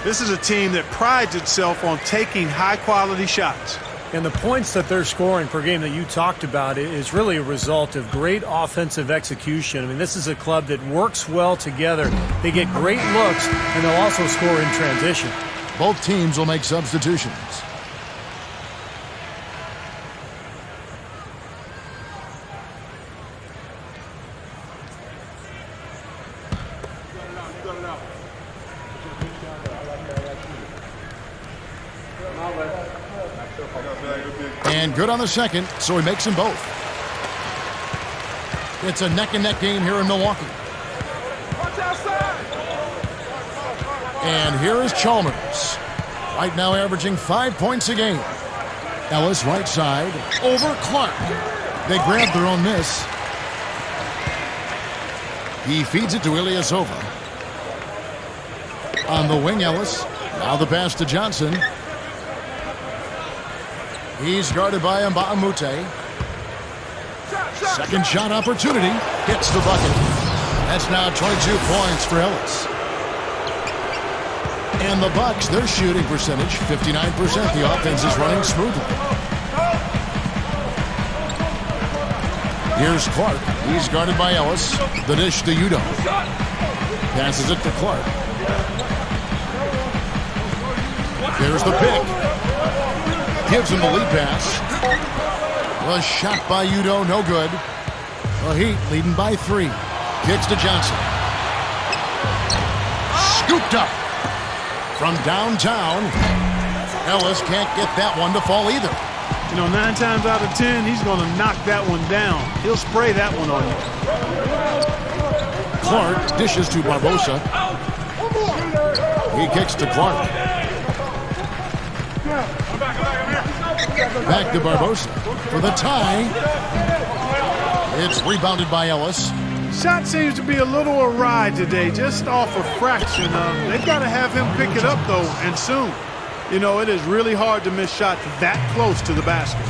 This is a team that prides itself on taking high-quality shots. And the points that they're scoring per game that you talked about is really a result of great offensive execution. I mean, this is a club that works well together. They get great looks, and they'll also score in transition. Both teams will make substitutions. And good on the second, so he makes them both. It's a neck-and-neck game here in Milwaukee. And here is Chalmers. Right now averaging 5 points a game. Ellis right side over Clark. They grab their own miss. He feeds it to Ilyasova. On the wing, Ellis. Now the pass to Johnson. He's guarded by Mbaamute. Second shot opportunity. Hits the bucket. That's now 22 points for Ellis. And the Bucks, their shooting percentage, 59%. The offense is running smoothly. Here's Clark. He's guarded by Ellis. The dish to Udo. Passes it to Clark. There's the pick. Gives him the lead pass. Was shot by Udo, no good. The Heat leading by 3. Kicks to Johnson. Scooped up from downtown. Ellis can't get that one to fall either. 9 times out of 10, he's going to knock that one down. He'll spray that one on you. Clark dishes to Barbosa. He kicks to Clark. Back to Barbosa for the tie. It's rebounded by Ellis. Shot seems to be a little awry today, just off a fraction. They've got to have him pick it up, though, and soon. It is really hard to miss shots that close to the basket.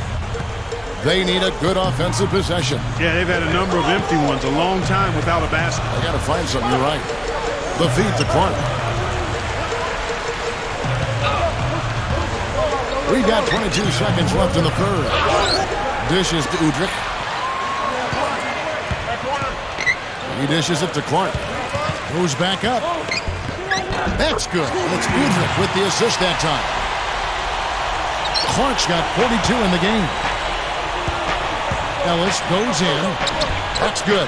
They need a good offensive possession. Yeah, they've had a number of empty ones, a long time without a basket. They got to find something, you're right. The feed to Clark. We got 22 seconds left in the third. Dishes to Udrih. He dishes it to Clark. Moves back up. That's good. It's Udrih with the assist that time. Clark's got 42 in the game. Ellis goes in. That's good.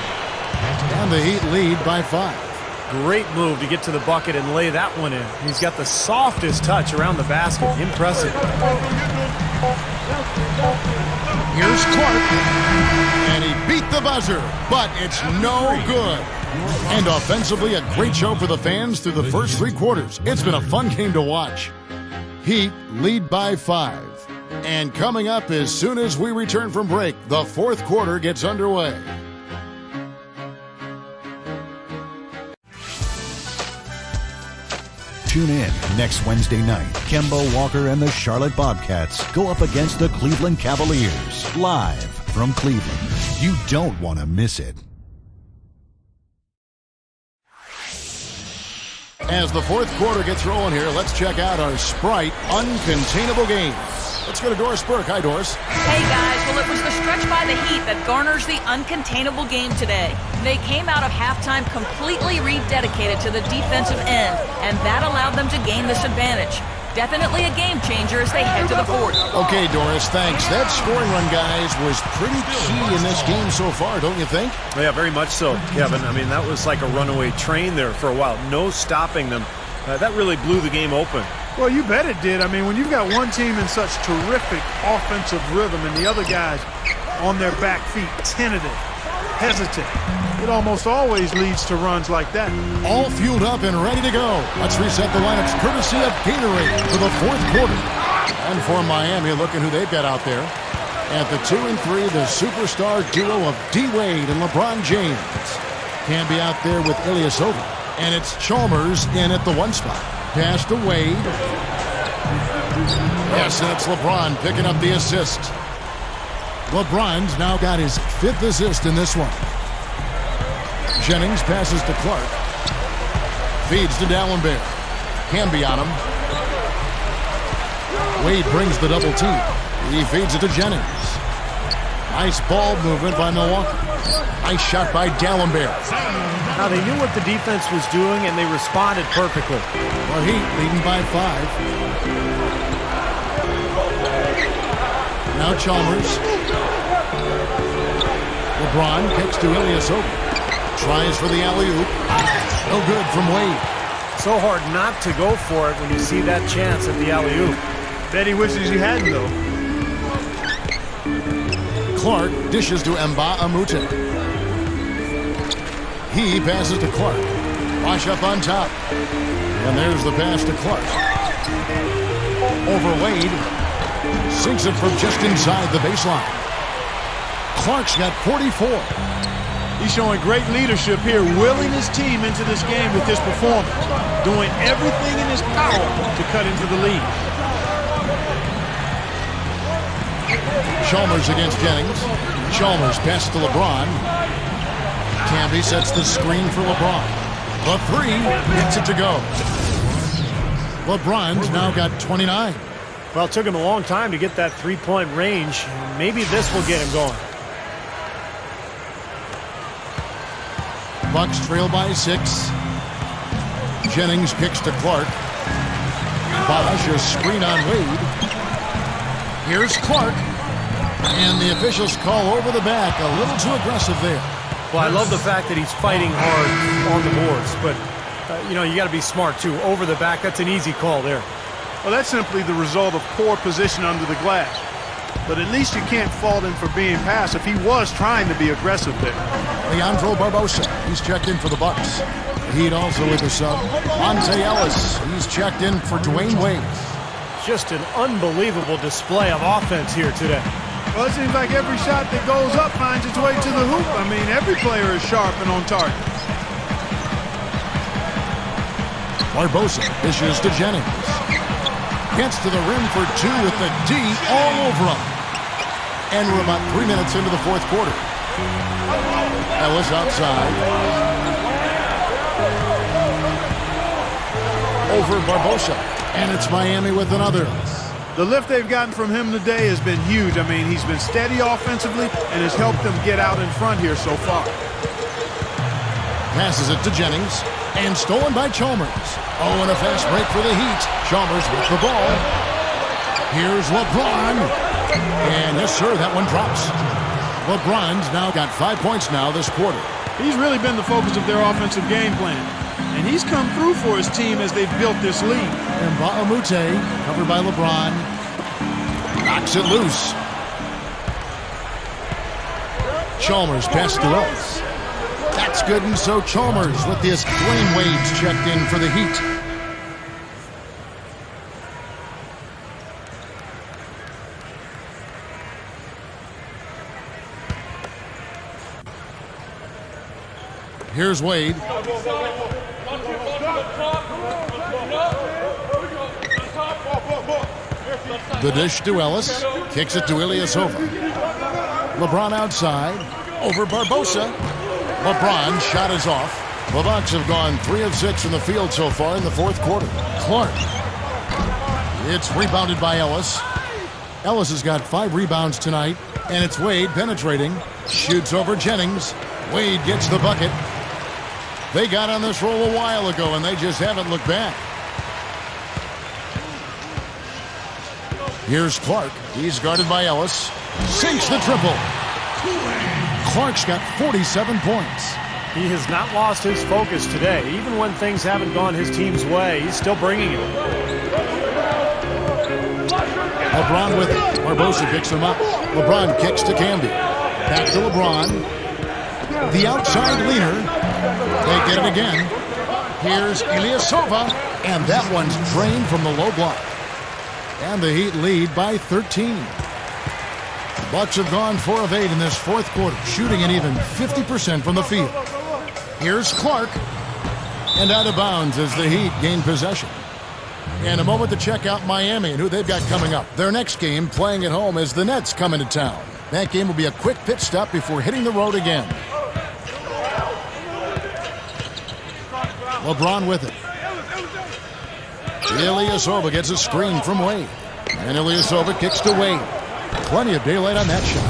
And the Heat lead by 5. Great move to get to the bucket and lay that one in. He's got the softest touch around the basket. Impressive. Here's Clark. And he beat the buzzer, but it's no good. And offensively, a great show for the fans through the first 3 quarters. It's been a fun game to watch. Heat lead by 5. And coming up as soon as we return from break, the 4th quarter gets underway. Tune in next Wednesday night. Kemba Walker and the Charlotte Bobcats go up against the Cleveland Cavaliers. Live from Cleveland. You don't want to miss it. As the fourth quarter gets rolling here, let's check out our Sprite Uncontainable Game. Let's go to Doris Burke. Hi, Doris. Hey, guys. Well, it was the stretch by the Heat that garners the uncontainable game today. They came out of halftime completely rededicated to the defensive end, and that allowed them to gain this advantage. Definitely a game changer as they head to the fourth. Okay, Doris, thanks. That scoring run, guys, was pretty key in this game so far, don't you think? Yeah, very much so, Kevin. I mean, that was like a runaway train there for a while. No stopping them. That really blew the game open. Well, you bet it did. I mean, when you've got one team in such terrific offensive rhythm and the other guys on their back feet, tentative, hesitant, it almost always leads to runs like that. All fueled up and ready to go. Let's reset the lineups courtesy of Gatorade for the fourth quarter. And for Miami, look at who they've got out there. At the 2 and 3, the superstar duo of D-Wade and LeBron James. Can be out there with Ilyasova. And it's Chalmers in at the 1 spot. Pass to Wade. Yes, and it's LeBron picking up the assist. LeBron's now got his 5th assist in this one. Jennings passes to Clark. Feeds to D'Alembert. Camby on him. Wade brings the double team. He feeds it to Jennings. Nice ball movement by Milwaukee. Nice shot by D'Alembert. Now, they knew what the defense was doing, and they responded perfectly. Well, Heat leading by 5. Now Chalmers. LeBron kicks to Ilyasova. Tries for the alley-oop. No good from Wade. So hard not to go for it when you see that chance at the alley-oop. Bet he wishes he hadn't, though. Clark dishes to Nba2K13. He passes to Clark. Bosh up on top. And there's the pass to Clark. Over Wade. Sinks it from just inside the baseline. Clark's got 44. He's showing great leadership here, willing his team into this game with this performance, doing everything in his power to cut into the lead. Chalmers against Jennings. Chalmers passes to LeBron. Camby sets the screen for LeBron. The 3 gets it to go. LeBron's now got 29. Well, it took him a long time to get that three-point range. Maybe this will get him going. Bucks trail by 6. Jennings kicks to Clark. Bosh a screen on Wade. Here's Clark. And the officials call over the back. A little too aggressive there. Well, I love the fact that he's fighting hard on the boards, but, you got to be smart, too. Over the back, that's an easy call there. Well, that's simply the result of poor position under the glass. But at least you can't fault him for being passive. He was trying to be aggressive there. Leandro Barbosa, he's checked in for the Bucks. Heat also with the sub. Monte Ellis, he's checked in for Dwayne Wade. Just an unbelievable display of offense here today. Well, it seems like every shot that goes up finds its way to the hoop. I mean, every player is sharp and on target. Barbosa dishes to Jennings. Gets to the rim for 2 with the D all over him. And we're about 3 minutes into the fourth quarter. Ellis outside. Over Barbosa. And it's Miami with another. The lift they've gotten from him today has been huge. I mean, he's been steady offensively and has helped them get out in front here so far. Passes it to Jennings. And stolen by Chalmers. Oh, and a fast break for the Heat. Chalmers with the ball. Here's LeBron. And yes, sir, that one drops. LeBron's now got 5 points now this quarter. He's really been the focus of their offensive game plan. And he's come through for his team as they've built this lead. Nba2K13, covered by LeBron. Knocks it loose. Chalmers passes to Ellis. That's good, and so Chalmers with this. Dwayne Wade's checked in for the Heat. Here's Wade. The dish to Ellis. Kicks it to Ilyasova. LeBron outside. Over Barbosa. LeBron shot is off. The Bucks have gone 3 of 6 from the field so far in the fourth quarter. Clark. It's rebounded by Ellis. Ellis has got 5 rebounds tonight, and it's Wade penetrating. Shoots over Jennings. Wade gets the bucket. They got on this roll a while ago, and they just haven't looked back. Here's Clark. He's guarded by Ellis. Sinks the triple. Clark's got 47 points. He has not lost his focus today. Even when things haven't gone his team's way, he's still bringing it. LeBron with it. Barbosa picks him up. LeBron kicks to Camby. Back to LeBron. The outside leaner. They get it again. Here's Ilyasova. And that one's drained from the low block. And the Heat lead by 13. Bucks have gone 4 of 8 in this fourth quarter, shooting an even 50% from the field. Here's Clark. And out of bounds as the Heat gain possession. And a moment to check out Miami and who they've got coming up. Their next game playing at home as the Nets come into town. That game will be a quick pit stop before hitting the road again. LeBron with it. Ilyasova gets a screen from Wade. And Ilyasova kicks to Wade. Plenty of daylight on that shot.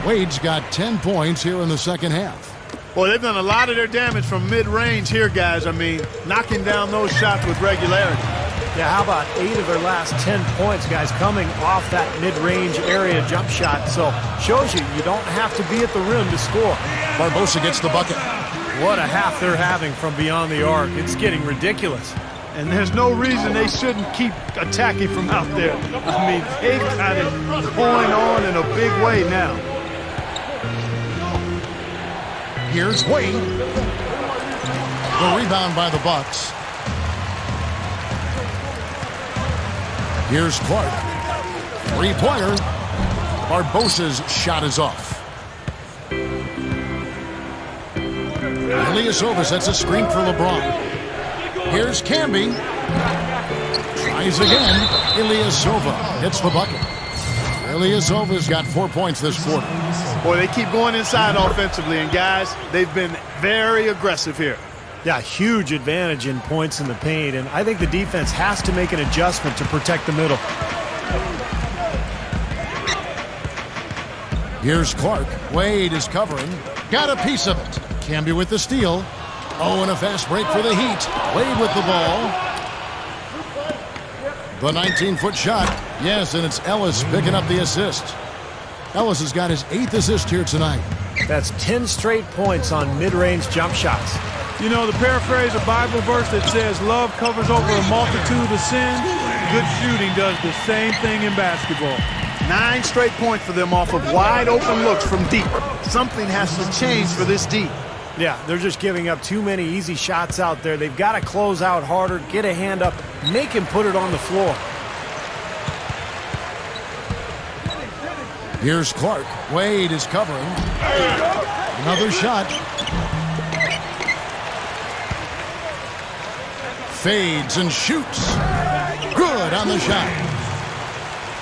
Wade's got 10 points here in the second half. Boy, they've done a lot of their damage from mid-range here, guys. I mean, knocking down those shots with regularity. Yeah, how about 8 of their last 10 points, guys, coming off that mid-range area jump shot. So, shows you don't have to be at the rim to score. Barbosa gets the bucket. What a half they're having from beyond the arc. It's getting ridiculous. And there's no reason they shouldn't keep attacking from out there. I mean, they've got it going on in a big way now. Here's Wade. The rebound by the Bucks. Here's Clark. Three-pointer. Barbosa's shot is off. Ilyasova sets a screen for LeBron. Here's Camby. Tries again. Ilyasova hits the bucket. Ilyasova's got 4 points this quarter. Boy, they keep going inside offensively, and guys, they've been very aggressive here. Yeah, huge advantage in points in the paint, and I think the defense has to make an adjustment to protect the middle. Here's Clark. Wade is covering. Got a piece of it. Camby with the steal. Oh, and a fast break for the Heat. Wade with the ball. The 19-foot shot. Yes, and it's Ellis picking up the assist. Ellis has got his 8th assist here tonight. That's 10 straight points on mid-range jump shots. You know, the paraphrase a Bible verse that says love covers over a multitude of sins, good shooting does the same thing in basketball. 9 straight points for them off of wide open looks from deep. Something has to change for this deep. Yeah, they're just giving up too many easy shots out there. They've got to close out harder, get a hand up, make him put it on the floor. Here's Clark. Wade is covering. Another shot. Fades and shoots. Good on the shot.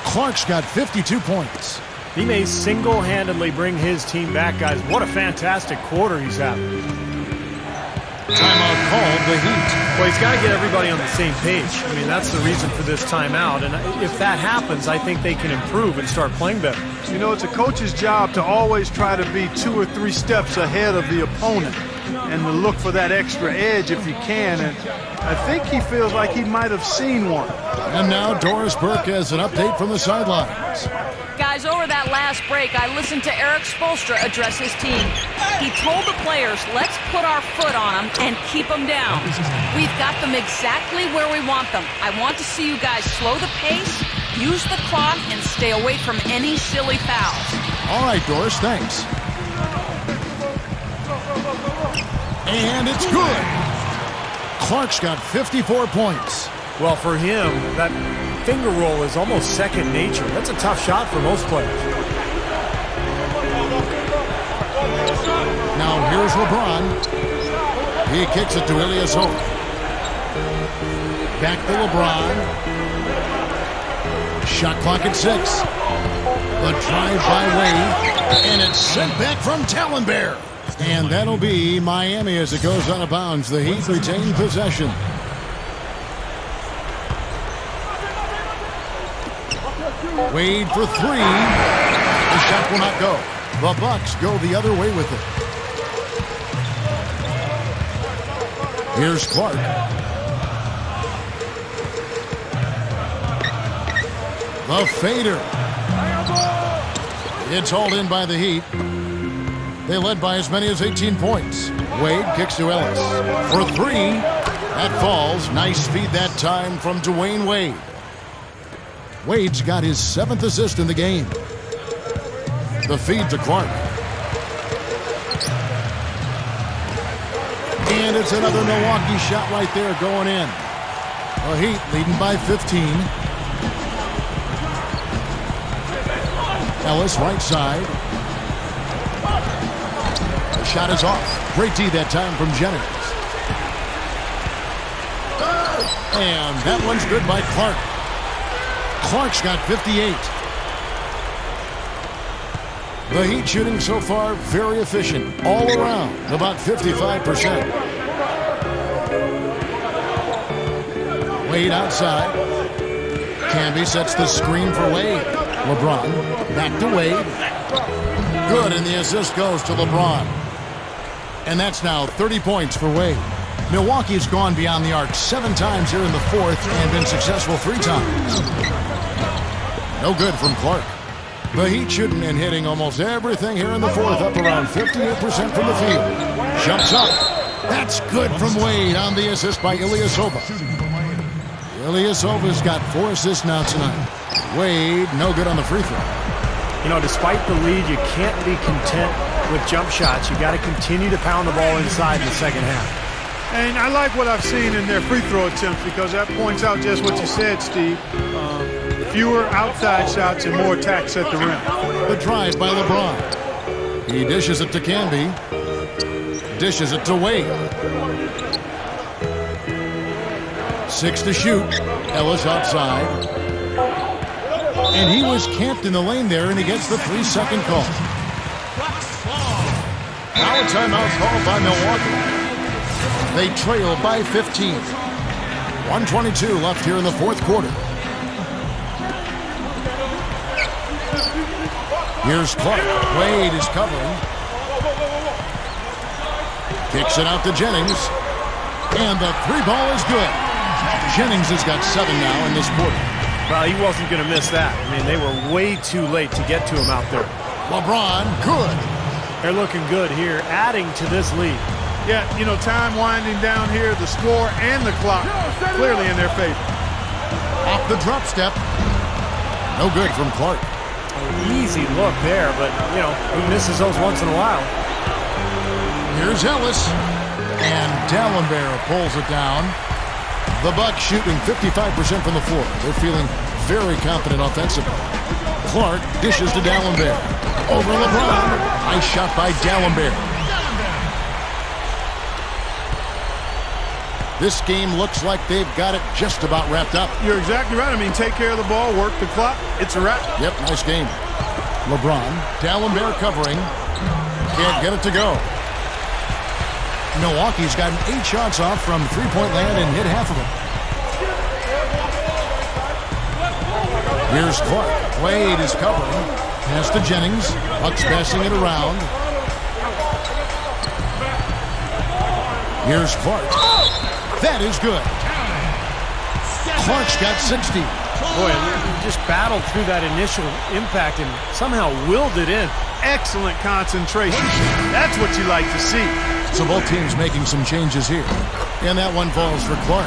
Clark's got 52 points. He may single-handedly bring his team back, guys. What a fantastic quarter he's having. Timeout called the Heat. Well, he's got to get everybody on the same page. I mean, that's the reason for this timeout. And if that happens, I think they can improve and start playing better. You know, it's a coach's job to always try to be 2 or 3 steps ahead of the opponent and to look for that extra edge if you can. And I think he feels like he might have seen one. And now Doris Burke has an update from the sidelines. Guys, over that last break, I listened to Eric Spoelstra address his team. He told the players, let's put our foot on them and keep them down. We've got them exactly where we want them. I want to see you guys slow the pace, use the clock, and stay away from any silly fouls. All right, Doris, thanks. And it's good. Clark's got 54 points. Well, for him, that finger roll is almost second nature. That's a tough shot for most players. Now here's LeBron. He kicks it to Ilyasova. Back to LeBron. Shot clock at 6. The drive by Wade. And it's sent back from Talonbear. And that'll be Miami as it goes out of bounds. The Heat retain possession. Wade for three. The shot will not go. The Bucks go the other way with it. Here's Clark. The fader. It's hauled in by the Heat. They led by as many as 18 points. Wade kicks to Ellis. For three. That falls. Nice feed that time from Dwayne Wade. Wade's got his 7th assist in the game. The feed to Clark. And it's another Milwaukee shot right there going in. The Heat leading by 15. Ellis right side. The shot is off. Great D that time from Jennings. And that one's good by Clark. Clark's got 58. The Heat shooting so far very efficient. All around, about 55%. Wade outside. Camby sets the screen for Wade. LeBron back to Wade. Good, and the assist goes to LeBron. And that's now 30 points for Wade. Milwaukee's gone beyond the arc 7 times here in the 4th and been successful 3 times. No good from Clark. The Heat shooting and hitting almost everything here in the 4th, up around 58% from the field. Jumps up. That's good from Wade on the assist by Ilyasova. Ilyasova's got 4 assists now tonight. Wade, no good on the free throw. You know, despite the lead, you can't be content with jump shots. You got to continue to pound the ball inside in the second half. And I like what I've seen in their free throw attempts because that points out just what you said, Steve. Fewer outside shots and more attacks at the rim. The drive by LeBron. He dishes it to Camby. Dishes it to Wade. 6 to shoot. Ellis outside. And he was camped in the lane there, and he gets the 3-second call. Now a timeout called by Milwaukee. They trail by 15. 1:22 left here in the 4th quarter. Here's Clark. Wade is covering. Kicks it out to Jennings. And the 3 ball is good. Jennings has got 7 now in this quarter. Well, he wasn't going to miss that. I mean, they were way too late to get to him out there. LeBron, good. They're looking good here, adding to this lead. Yeah, you know, time winding down here, the score and the clock clearly in their favor. Off the drop step. No good from Clark. Easy look there, but, you know, he misses those once in a while. Here's Ellis. And D'Alembert pulls it down. The Bucks shooting 55% from the floor. They're feeling very confident offensively. Clark dishes to D'Alembert. Over LeBron. Nice shot by D'Alembert. This game looks like they've got it just about wrapped up. You're exactly right. I mean, take care of the ball, work the clock. It's a wrap. Yep, nice game. LeBron, D'Alembert covering. Can't get it to go. Milwaukee's gotten 8 shots off from three-point land and hit half of them. Here's Clark. Wade is covering. Pass to Jennings. Bucks passing it around. Here's Clark. That is good. Clark's got 60. Boy, he just battled through that initial impact and somehow willed it in. Excellent concentration. That's what you like to see. So both teams making some changes here. And that one falls for Clark.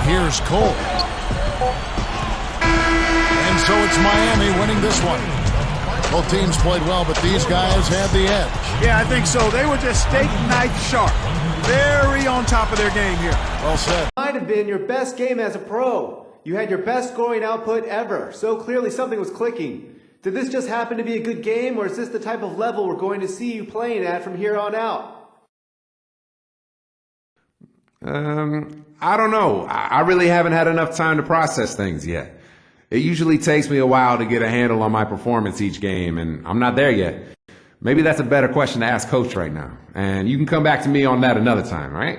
Here's Cole. And so it's Miami winning this one. Both teams played well, but these guys had the edge. Yeah, I think so. They were just steak knife sharp. Very on top of their game here. Well said. Might have been your best game as a pro. You had your best scoring output ever, so clearly something was clicking. Did this just happen to be a good game, or is this the type of level we're going to see you playing at from here on out? I don't know. I really haven't had enough time to process things yet. It usually takes me a while to get a handle on my performance each game, and I'm not there yet. Maybe that's a better question to ask Coach right now. And you can come back to me on that another time, all right?